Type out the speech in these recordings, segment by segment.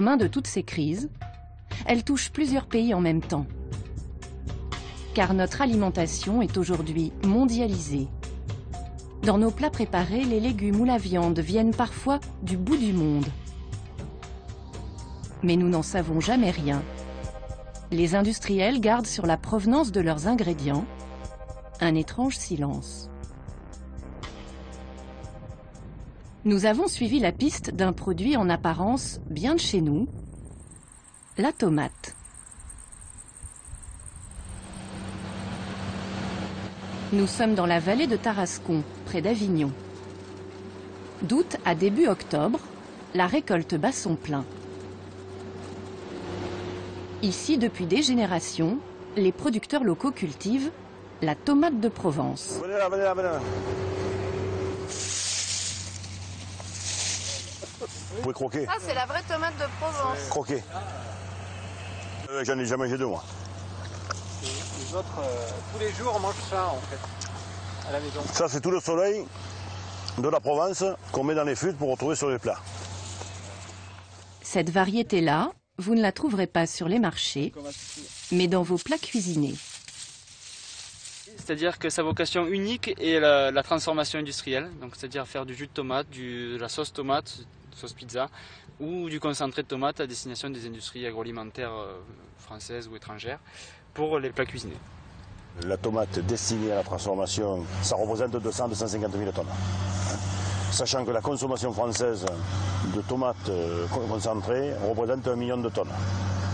Main de toutes ces crises, elles touchent plusieurs pays en même temps. Car notre alimentation est aujourd'hui mondialisée. Dans nos plats préparés, les légumes ou la viande viennent parfois du bout du monde. Mais nous n'en savons jamais rien. Les industriels gardent sur la provenance de leurs ingrédients un étrange silence. Nous avons suivi la piste d'un produit en apparence bien de chez nous, la tomate. Nous sommes dans la vallée de Tarascon, près d'Avignon. D'août à début octobre, la récolte bat son plein. Ici, depuis des générations, les producteurs locaux cultivent la tomate de Provence. Venez là, venez là, venez là. Vous pouvez croquer. Ah, c'est la vraie tomate de Provence. Croquer. J'en ai jamais mangé deux, moi. Les autres, tous les jours, on mange ça, en fait, à la maison. Ça, c'est tout le soleil de la Provence qu'on met dans les fûts pour retrouver sur les plats. Cette variété-là, vous ne la trouverez pas sur les marchés, mais dans vos plats cuisinés. C'est-à-dire que sa vocation unique est la transformation industrielle, donc c'est-à-dire faire du jus de tomate, de la sauce tomate, sauce pizza, ou du concentré de tomate à destination des industries agroalimentaires françaises ou étrangères pour les plats cuisinés. La tomate destinée à la transformation, ça représente 200-250 000 tonnes. Sachant que la consommation française de tomates concentrées représente 1 million de tonnes.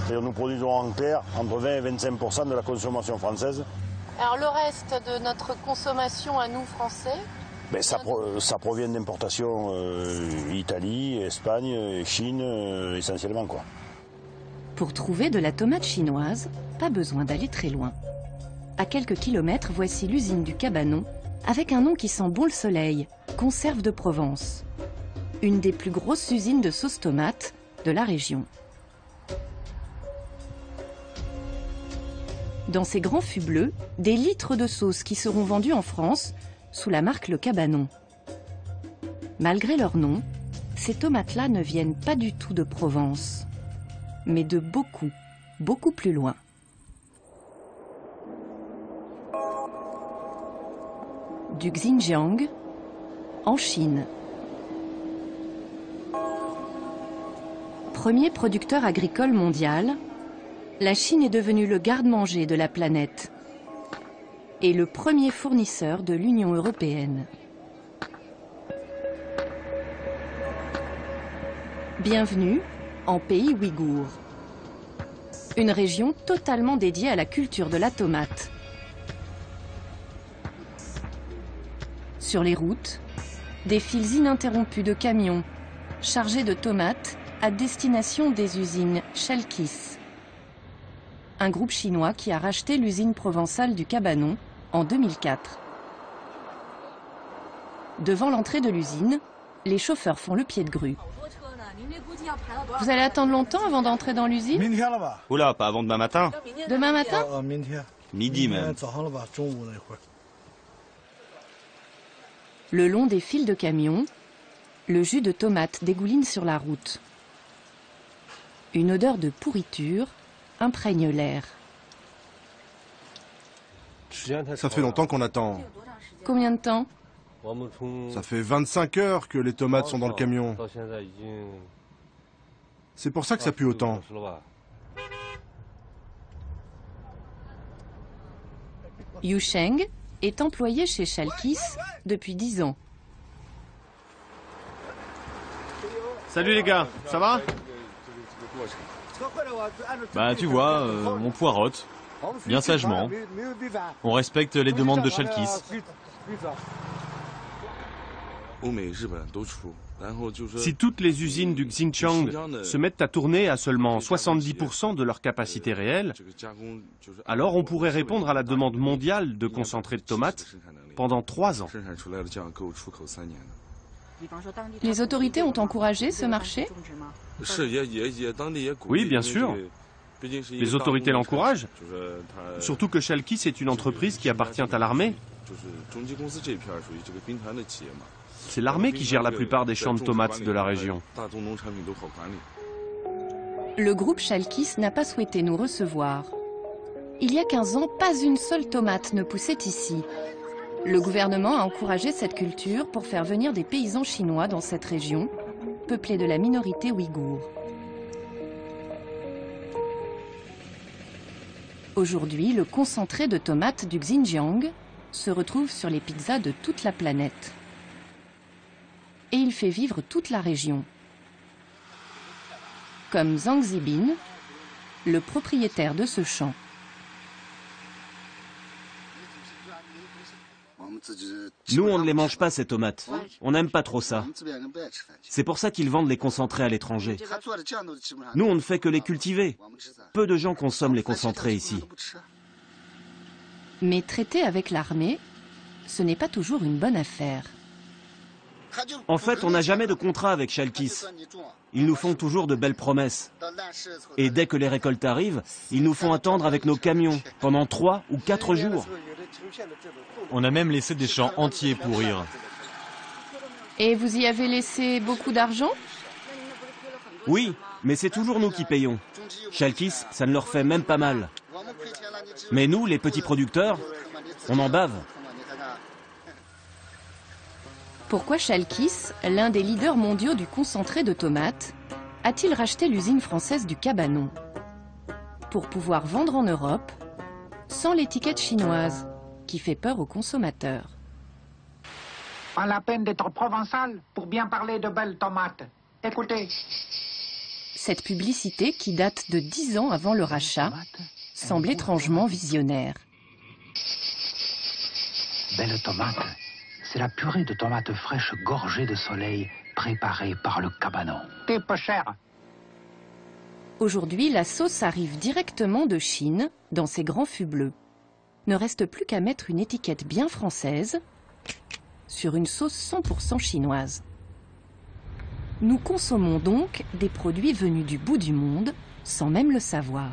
C'est-à-dire nous produisons en clair entre 20 et 25% de la consommation française. Alors le reste de notre consommation à nous Français, Ben, ça provient d'importations Italie, Espagne, Chine essentiellement, quoi. Pour trouver de la tomate chinoise, pas besoin d'aller très loin. À quelques kilomètres, voici l'usine du Cabanon, avec un nom qui sent bon le soleil, Conserve de Provence. Une des plus grosses usines de sauce tomate de la région. Dans ces grands fûts bleus, des litres de sauce qui seront vendus en France sous la marque Le Cabanon. Malgré leur nom, ces tomates-là ne viennent pas du tout de Provence, mais de beaucoup, beaucoup plus loin. Du Xinjiang, en Chine. Premier producteur agricole mondial, la Chine est devenue le garde-manger de la planète et le premier fournisseur de l'Union européenne. Bienvenue en pays ouïghour, une région totalement dédiée à la culture de la tomate. Sur les routes, des fils ininterrompus de camions chargés de tomates à destination des usines Chalkis, un groupe chinois qui a racheté l'usine provençale du Cabanon en 2004. Devant l'entrée de l'usine, les chauffeurs font le pied de grue. Vous allez attendre longtemps avant d'entrer dans l'usine? Oula, pas avant demain matin. Demain matin? Midi même. Le long des files de camions, le jus de tomate dégouline sur la route. Une odeur de pourriture imprègne l'air. Ça fait longtemps qu'on attend. Combien de temps? Ça fait 25 heures que les tomates sont dans le camion. C'est pour ça que ça pue autant. Yu Sheng est employé chez Chalkis depuis 10 ans. Salut les gars, ça va? Bah tu vois, on poirote, bien sagement. On respecte les demandes de Chalkis. Si toutes les usines du Xinjiang se mettent à tourner à seulement 70% de leur capacité réelle, alors on pourrait répondre à la demande mondiale de concentré de tomates pendant 3 ans. Les autorités ont encouragé ce marché? Oui, bien sûr. Les autorités l'encouragent, surtout que Chalkis est une entreprise qui appartient à l'armée. C'est l'armée qui gère la plupart des champs de tomates de la région. le groupe Chalkis n'a pas souhaité nous recevoir. Il y a 15 ans, pas une seule tomate ne poussait ici. Le gouvernement a encouragé cette culture pour faire venir des paysans chinois dans cette région, peuplée de la minorité ouïghour. Aujourd'hui, le concentré de tomates du Xinjiang se retrouve sur les pizzas de toute la planète. Et il fait vivre toute la région. Comme Zhang Zibin, le propriétaire de ce champ. Nous, on ne les mange pas, ces tomates. On n'aime pas trop ça. C'est pour ça qu'ils vendent les concentrés à l'étranger. Nous, on ne fait que les cultiver. Peu de gens consomment les concentrés ici. Mais traiter avec l'armée, ce n'est pas toujours une bonne affaire. En fait, on n'a jamais de contrat avec Chalkis. Ils nous font toujours de belles promesses. Et dès que les récoltes arrivent, ils nous font attendre avec nos camions pendant 3 ou 4 jours. On a même laissé des champs entiers pourrir. Et vous y avez laissé beaucoup d'argent? Oui, mais c'est toujours nous qui payons. Chalkis, ça ne leur fait même pas mal. Mais nous, les petits producteurs, on en bave. Pourquoi Chalkis, l'un des leaders mondiaux du concentré de tomates, a-t-il racheté l'usine française du Cabanon? Pour pouvoir vendre en Europe, sans l'étiquette chinoise, qui fait peur aux consommateurs. Pas la peine d'être provençal pour bien parler de belles tomates. Écoutez. Cette publicité, qui date de 10 ans avant le rachat, semble étrangement visionnaire. Belle tomate, c'est la purée de tomates fraîches gorgées de soleil préparée par le Cabanon. T'es pas cher. Aujourd'hui, la sauce arrive directement de Chine, dans ces grands fûts bleus. Ne reste plus qu'à mettre une étiquette bien française sur une sauce 100% chinoise. Nous consommons donc des produits venus du bout du monde sans même le savoir.